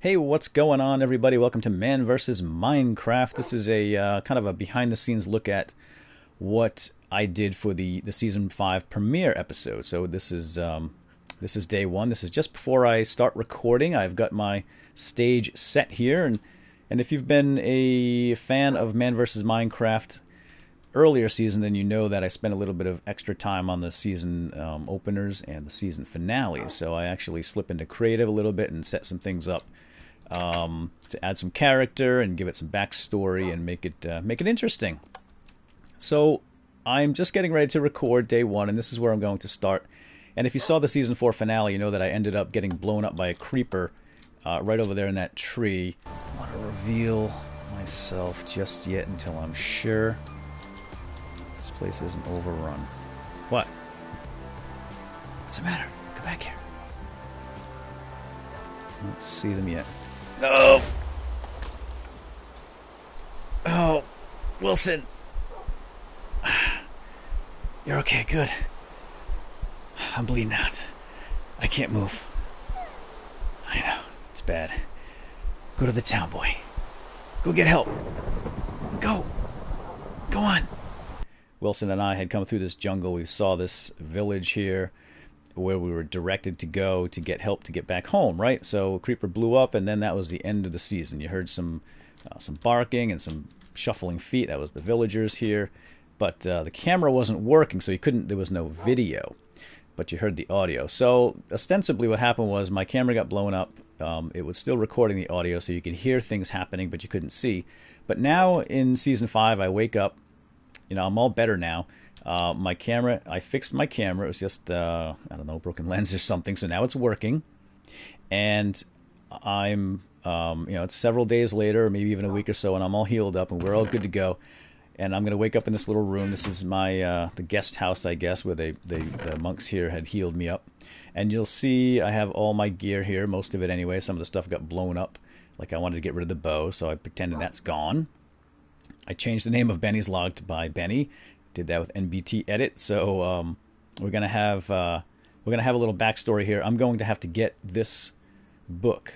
Hey, what's going on, everybody? Welcome to Man vs. Minecraft. This is a kind of a behind-the-scenes look at what I did for the season 5 premiere episode. So this is day one. This is just before I start recording. I've got my stage set here, and if you've been a fan of Man vs. Minecraft earlier season, then you know that I spent a little bit of extra time on the season openers and the season finales. So I actually slip into creative a little bit and set some things up to add some character and give it some backstory and make it interesting. So I'm just getting ready to record day one, and this is where I'm going to start. And if you saw the season 4 finale, you know that I ended up getting blown up by a creeper right over there in that tree. I don't want to reveal myself just yet until I'm sure this place isn't overrun. What? What's the matter? Come back here. I don't see them yet. No! Oh, Wilson. You're okay, good. I'm bleeding out. I can't move. I know, it's bad. Go to the town, boy. Go get help. Go. Go on. Wilson and I had come through this jungle. We saw this village here where we were directed to go to get help to get back home, right? So creeper blew up, and then that was the end of the season. You heard some barking and some shuffling feet. That was the villagers here. But the camera wasn't working, so there was no video. But you heard the audio. So ostensibly what happened was my camera got blown up. It was still recording the audio, so you could hear things happening, but you couldn't see. But now in Season 5, I wake up. You know, I'm all better now. My camera, I fixed my camera. It was just, I don't know, broken lens or something. So now it's working. And I'm, it's several days later, or maybe even a week or so, and I'm all healed up, and we're all good to go. And I'm going to wake up in this little room. This is my the guest house, I guess, where the monks here had healed me up. And you'll see I have all my gear here, most of it anyway. Some of the stuff got blown up. Like I wanted to get rid of the bow, so I pretended that's gone. I changed the name of Benny's log to by Benny. Did that with NBT edit. So we're gonna have a little backstory here. I'm going to have to get this book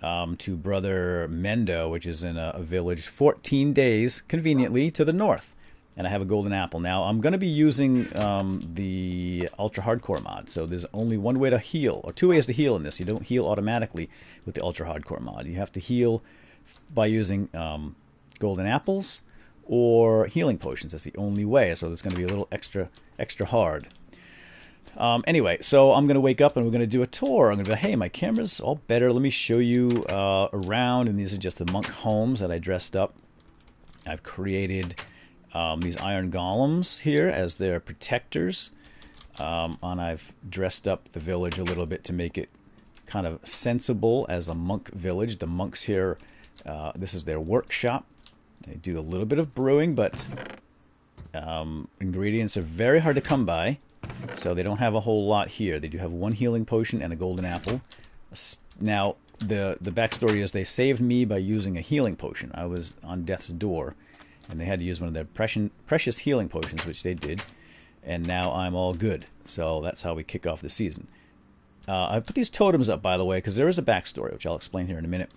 to Brother Mendo, which is in a village 14 days, conveniently, to the north. And I have a golden apple. Now, I'm going to be using the Ultra Hardcore mod. So there's only one way to heal, or two ways to heal in this. You don't heal automatically with the Ultra Hardcore mod. You have to heal by using golden apples or healing potions. That's the only way. So it's going to be a little extra hard. Anyway, so I'm going to wake up and we're going to do a tour. I'm going to be like, hey, my camera's all better. Let me show you around. And these are just the monk homes that I dressed up. I've created these iron golems here as their protectors. And I've dressed up the village a little bit to make it kind of sensible as a monk village. The monks here, this is their workshop. They do a little bit of brewing, but ingredients are very hard to come by. So they don't have a whole lot here. They do have one healing potion and a golden apple. Now, the backstory is they saved me by using a healing potion. I was on death's door, and they had to use one of their precious healing potions, which they did. And now I'm all good. So that's how we kick off the season. I put these totems up, by the way, because there is a backstory, which I'll explain here in a minute.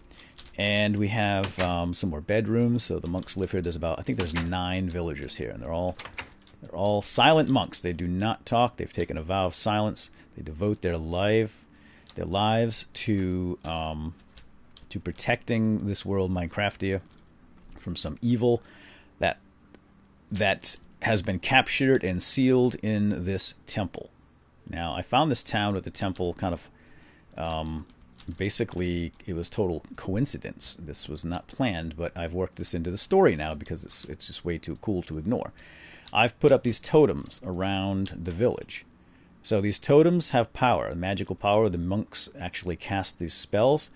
And we have some more bedrooms. So the monks live here. I think there's 9 villagers here, and they're all silent monks. They do not talk. They've taken a vow of silence. They devote their lives to protecting this world, Minecraftia, from some evil that has been captured and sealed in this temple. Now, I found this town with the temple kind of basically, it was total coincidence. This was not planned, but I've worked this into the story now because it's just way too cool to ignore. I've put up these totems around the village. So these totems have power, magical power. The monks actually cast these spells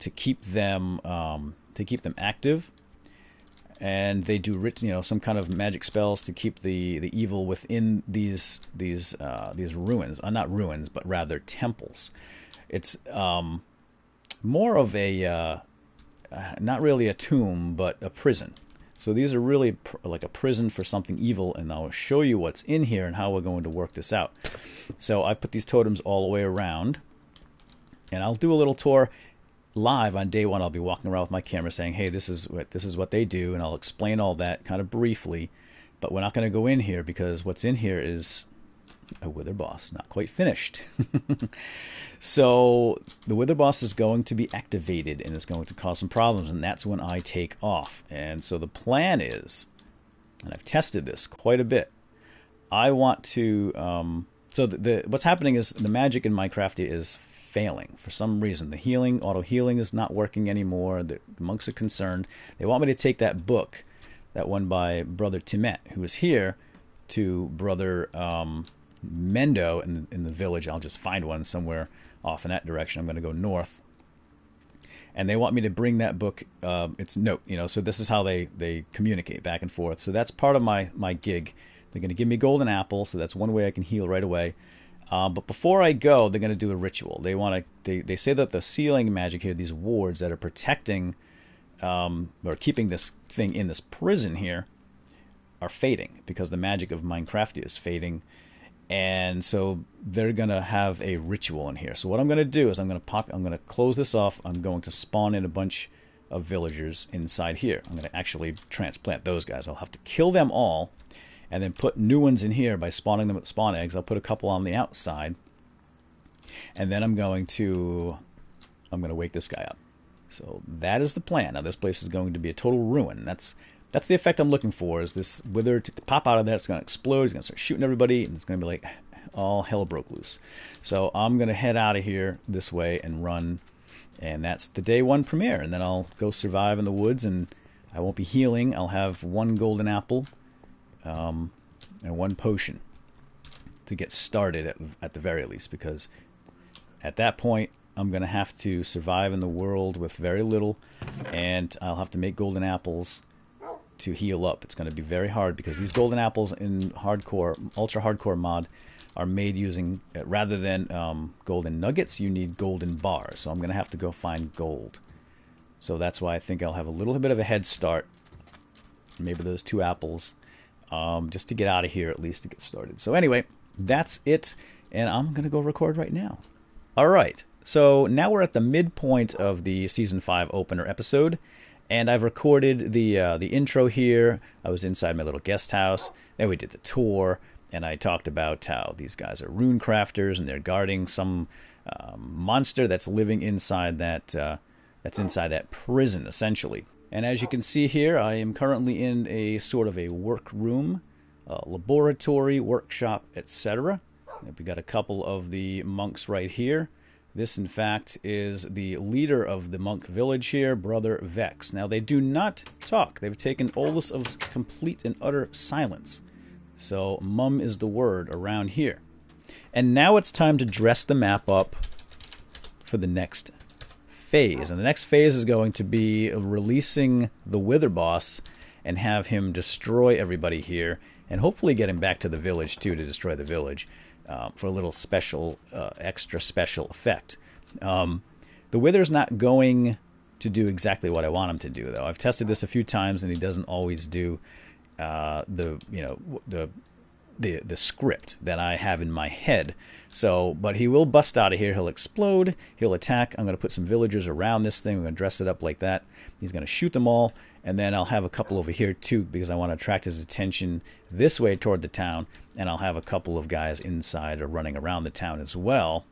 to keep them active, and they do some kind of magic spells to keep the evil within these ruins. Not ruins, but rather temples. It's more of a not really a tomb, but a prison. So these are really like a prison for something evil, and I'll show you what's in here and how we're going to work this out. So I put these totems all the way around, and I'll do a little tour. live on day 1, I'll be walking around with my camera saying, hey, this is what they do, and I'll explain all that kind of briefly. But we're not going to go in here because what's in here is a wither boss, not quite finished. So the wither boss is going to be activated and it's going to cause some problems, and that's when I take off. And so the plan is, and I've tested this quite a bit, I want to so what's happening is the magic in Minecraft is failing for some reason. The healing, auto healing, is not working anymore. The monks are concerned. They want me to take that book, that one by Brother Timet, who is here, to Brother Mendo in the village. I'll just find one somewhere off in that direction. I'm going to go north, and they want me to bring that book. It's note, so this is how they communicate back and forth. So that's part of my gig. They're going to give me golden apple, so that's one way I can heal right away. But before I go, they're going to do a ritual. They say that the sealing magic here, these wards that are protecting or keeping this thing in this prison here, are fading because the magic of Minecraft is fading. And so they're going to have a ritual in here. So what I'm going to do is I'm going to close this off. I'm going to spawn in a bunch of villagers inside here. I'm going to actually transplant those guys. I'll have to kill them all and then put new ones in here by spawning them with spawn eggs. I'll put a couple on the outside. And then I'm going to wake this guy up. So that is the plan. Now this place is going to be a total ruin. That's the effect I'm looking for, is this wither to pop out of there. It's going to explode. He's going to start shooting everybody, and it's going to be like all hell broke loose. So I'm going to head out of here this way and run, and that's the day 1 premiere. And then I'll go survive in the woods, and I won't be healing. I'll have 1 golden apple and 1 potion to get started at the very least, because at that point I'm going to have to survive in the world with very little, and I'll have to make golden apples to heal up. It's going to be very hard because these golden apples in hardcore, ultra hardcore mod are made using, rather than golden nuggets, you need golden bars. So I'm going to have to go find gold. So that's why I think I'll have a little bit of a head start. Maybe those 2 apples, just to get out of here at least to get started. So anyway, that's it, and I'm going to go record right now. All right, so now we're at the midpoint of the Season 5 opener episode. And I've recorded the intro here. I was inside my little guest house. Then we did the tour, and I talked about how these guys are rune crafters, and they're guarding some monster that's living inside that prison, essentially. And as you can see here, I am currently in a sort of a workroom, laboratory, workshop, etc. We got a couple of the monks right here. This, in fact, is the leader of the monk village here, Brother Vex. Now, they do not talk. They've taken oaths of complete and utter silence. So, mum is the word around here. And now it's time to dress the map up for the next phase. And the next phase is going to be releasing the Wither Boss and have him destroy everybody here. And hopefully get him back to the village, too, to destroy the village. For a little special, extra special effect. The Wither's not going to do exactly what I want him to do, though. I've tested this a few times, and he doesn't always do the script that I have in my head. So, but he will bust out of here. He'll explode. He'll attack. I'm going to put some villagers around this thing. I'm going to dress it up like that. He's going to shoot them all. And then I'll have a couple over here, too, because I want to attract his attention this way toward the town. And I'll have a couple of guys inside or running around the town as well.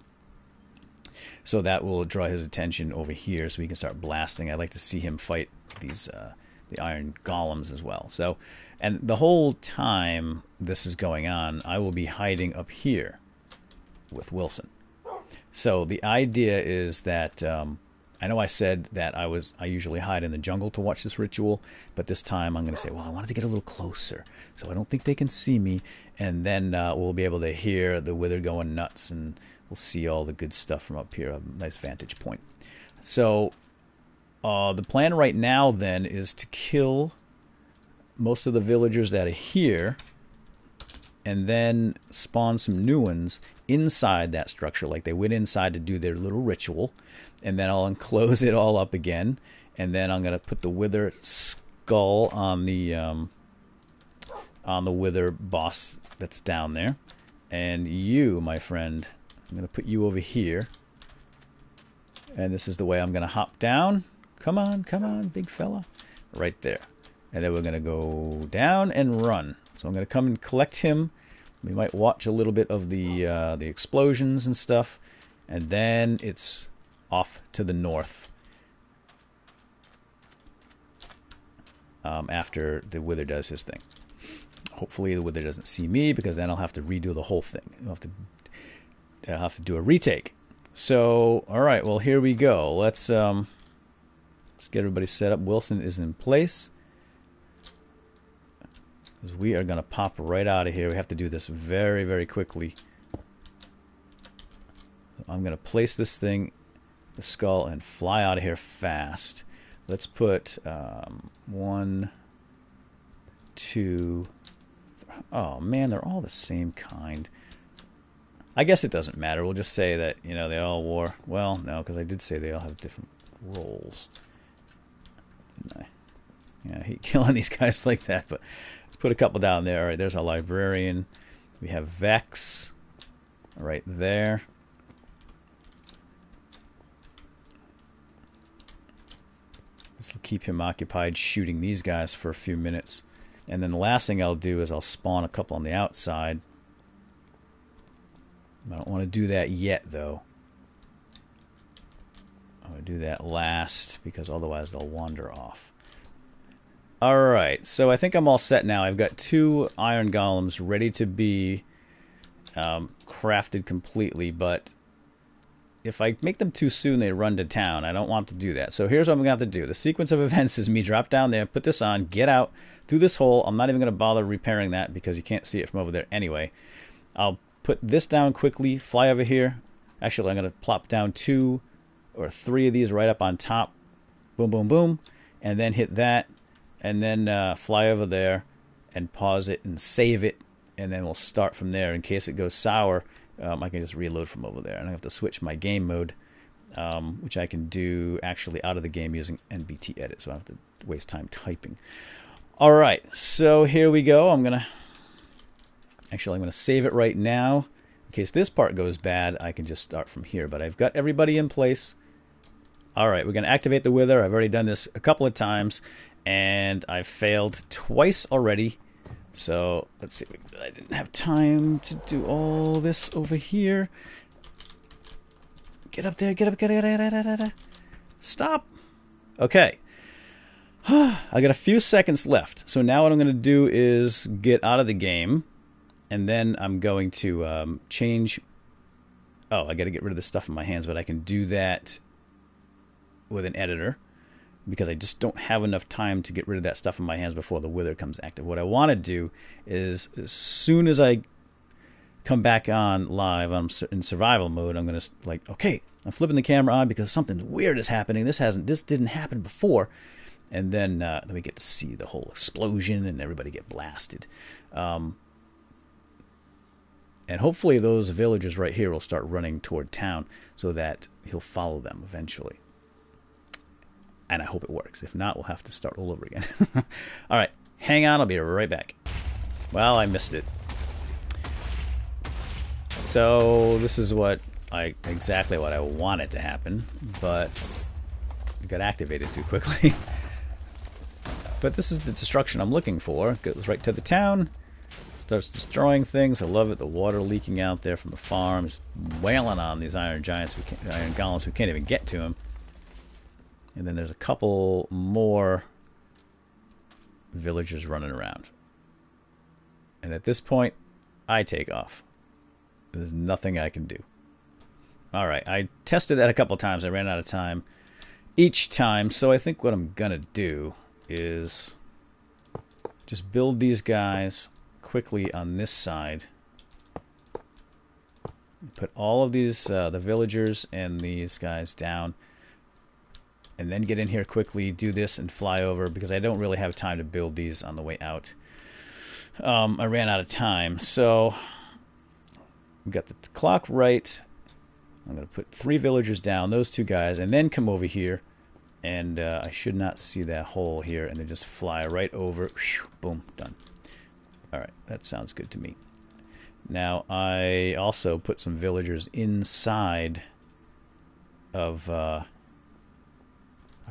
So that will draw his attention over here so we can start blasting. I'd like to see him fight these the iron golems as well. So, and the whole time this is going on, I will be hiding up here with Wilson. So the idea is that I know I said that I usually hide in the jungle to watch this ritual, but this time I'm going to say, well, I wanted to get a little closer, so I don't think they can see me, and then we'll be able to hear the Wither going nuts, and we'll see all the good stuff from up here, a nice vantage point. So the plan right now then is to kill most of the villagers that are here, and then spawn some new ones inside that structure, like they went inside to do their little ritual, and then I'll enclose it all up again, and then I'm going to put the Wither skull on the Wither boss that's down there, and you, my friend, I'm going to put you over here And this is the way I'm going to hop down. Come on, big fella. Right there. And then we're going to go down and run. So I'm going to come and collect him. We might watch a little bit of the explosions and stuff. And then it's off to the north. After the Wither does his thing. Hopefully the Wither doesn't see me, because then I'll have to redo the whole thing. I'll have to do a retake. So, all right, well, here we go. Let's get everybody set up. Wilson is in place. Because we are going to pop right out of here. We have to do this very, very quickly. I'm going to place this thing, the skull, and fly out of here fast. Let's put 1, 2... Oh, man, they're all the same kind. I guess it doesn't matter. We'll just say that, you know, they all wore... Well, no, because I did say they all have different roles. Didn't I? Yeah, I hate killing these guys like that, but let's put a couple down there. All right, there's our librarian. We have Vex right there. This will keep him occupied shooting these guys for a few minutes. And then the last thing I'll do is I'll spawn a couple on the outside. I don't want to do that yet, though. I'm going to do that last, because otherwise they'll wander off. Alright, so I think I'm all set now. I've got 2 iron golems ready to be crafted completely, but if I make them too soon, they run to town. I don't want to do that. So here's what I'm going to have to do. The sequence of events is me drop down there, put this on, get out through this hole. I'm not even going to bother repairing that because you can't see it from over there anyway. I'll put this down quickly, fly over here. Actually, I'm going to plop down 2 or 3 of these right up on top. Boom, boom, boom. And then hit that. And then fly over there and pause it and save it. And then we'll start from there. In case it goes sour, I can just reload from over there. And I have to switch my game mode, which I can do actually out of the game using NBT edit. So I don't have to waste time typing. All right, so here we go. I'm gonna save it right now. In case this part goes bad, I can just start from here. But I've got everybody in place. All right, we're gonna activate the Wither. I've already done this a couple of times, and I've failed twice already. So let's see. I didn't have time to do all this over here. Get up there. Get up. Stop. Okay. I got a few seconds left. So now what I'm going to do is get out of the game. And then I'm going to change. Oh, I got to get rid of the stuff in my hands. But I can do that with an editor, because I just don't have enough time to get rid of that stuff in my hands before the Wither comes active. What I want to do is, as soon as I come back on live, I'm in survival mode, I'm going to, like, okay, I'm flipping the camera on because something weird is happening. This didn't happen before. And then we get to see the whole explosion and everybody get blasted. And hopefully those villagers right here will start running toward town so that he'll follow them eventually. And I hope it works. If not, we'll have to start all over again. All right, hang on. I'll be right back. Well, I missed it. So this is exactly what I wanted to happen, but it got activated too quickly. But this is the destruction I'm looking for. It goes right to the town. Starts destroying things. I love it. The water leaking out there from the farm. Just wailing on these iron giants, iron golems who can't even get to him. And then there's a couple more villagers running around. And at this point, I take off. There's nothing I can do. All right, I tested that a couple times. I ran out of time each time. So I think what I'm going to do is just build these guys quickly on this side. Put all of these, the villagers and these guys down. And then get in here quickly, do this, and fly over, because I don't really have time to build these on the way out. I ran out of time. So we got the clock right. I'm going to put 3 villagers down, those 2 guys, and then come over here. And I should not see that hole here. And then just fly right over. Whew, boom, done. All right, that sounds good to me. Now, I also put some villagers inside of I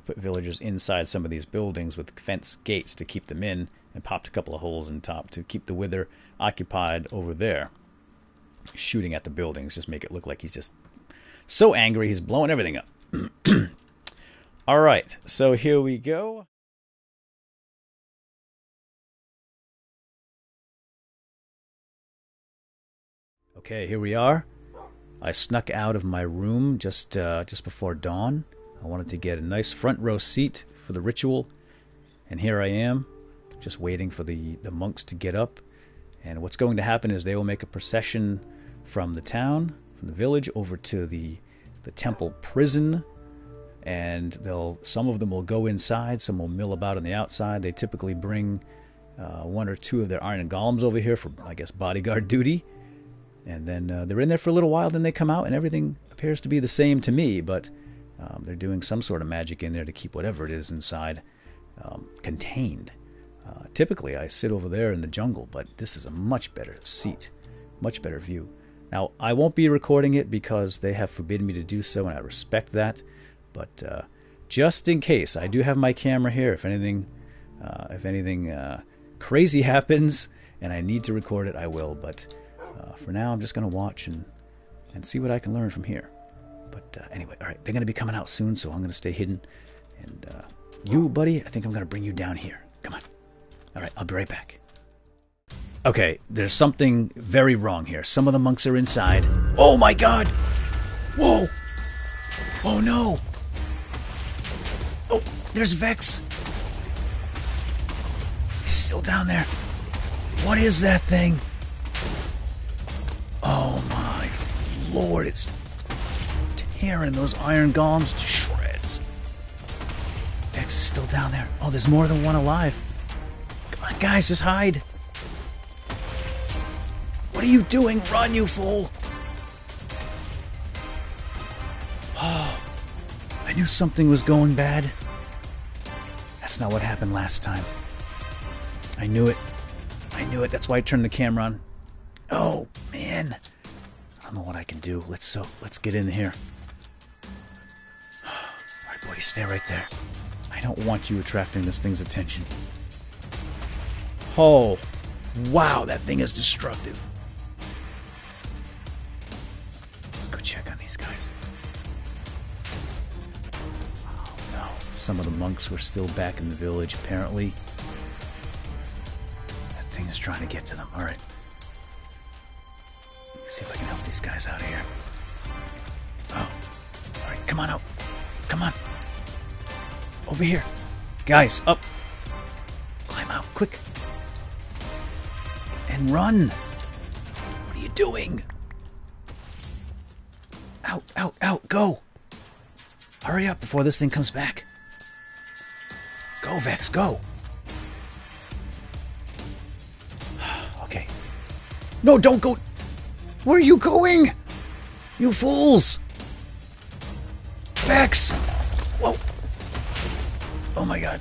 put villagers inside some of these buildings with fence gates to keep them in, and popped a couple of holes in top to keep the Wither occupied over there, shooting at the buildings. Just make it look like he's just so angry he's blowing everything up. All right, so here we go. Okay, here we are. I snuck out of my room just before dawn. I wanted to get a nice front row seat for the ritual, and here I am, just waiting for the monks to get up. And what's going to happen is they will make a procession from the town, from the village, over to the temple prison, and some of them will go inside, some will mill about on the outside. They typically bring one or two of their iron golems over here for, I guess, bodyguard duty. And then they're in there for a little while, then they come out, and everything appears to be the same to me, but they're doing some sort of magic in there to keep whatever it is inside contained. Typically, I sit over there in the jungle, but this is a much better seat, much better view. Now, I won't be recording it because they have forbidden me to do so, and I respect that. But just in case, I do have my camera here. If anything crazy happens and I need to record it, I will. But for now, I'm just going to watch and see what I can learn from here. But anyway, all right, they're going to be coming out soon, so I'm going to stay hidden. And you, buddy, I think I'm going to bring you down here. Come on. All right, I'll be right back. Okay, there's something very wrong here. Some of the monks are inside. Oh my god! Whoa! Oh no! Oh, there's Vex! He's still down there. What is that thing? Oh my lord, it's tearing those iron golems to shreds. Vex is still down there. Oh, there's more than one alive. Come on, guys, just hide. What are you doing? Run, you fool! Oh, I knew something was going bad. That's not what happened last time. I knew it. I knew it. That's why I turned the camera on. Oh, man. I don't know what I can do. Let's get in here. Alright, boy, you stay right there. I don't want you attracting this thing's attention. Oh, wow, that thing is destructive. Let's go check on these guys. Oh, no. Some of the monks were still back in the village, apparently. That thing is trying to get to them. Alright. See if I can help these guys out of here. Oh. Alright, come on out. Come on. Over here. Guys, up. Climb out, quick. And run. What are you doing? Out, out, out, go. Hurry up before this thing comes back. Go, Vex, go. Okay. No, don't go. Where are you going? You fools. Vex. Whoa. Oh my god.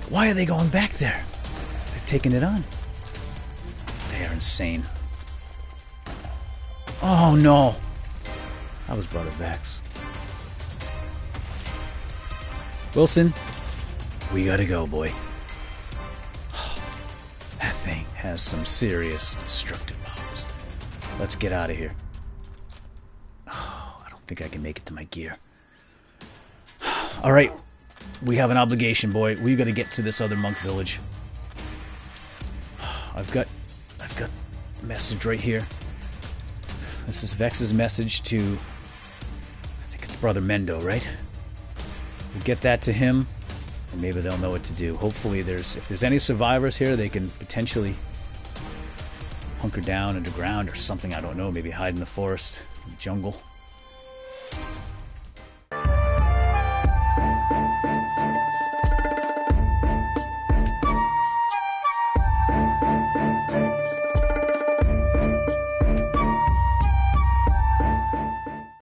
Why are they going back there? They're taking it on. They are insane. Oh no. That was Brother Vex. Wilson, we gotta go, boy. That thing has some serious destructive powers. Let's get out of here. Oh, I don't think I can make it to my gear. Alright, we have an obligation, boy. We've got to get to this other monk village. I've got a message right here. This is Vex's message to, I think it's Brother Mendo, right? We'll get that to him, and maybe they'll know what to do. Hopefully if there's any survivors here, they can potentially hunker down underground or something, I don't know, maybe hide in the forest, in the jungle.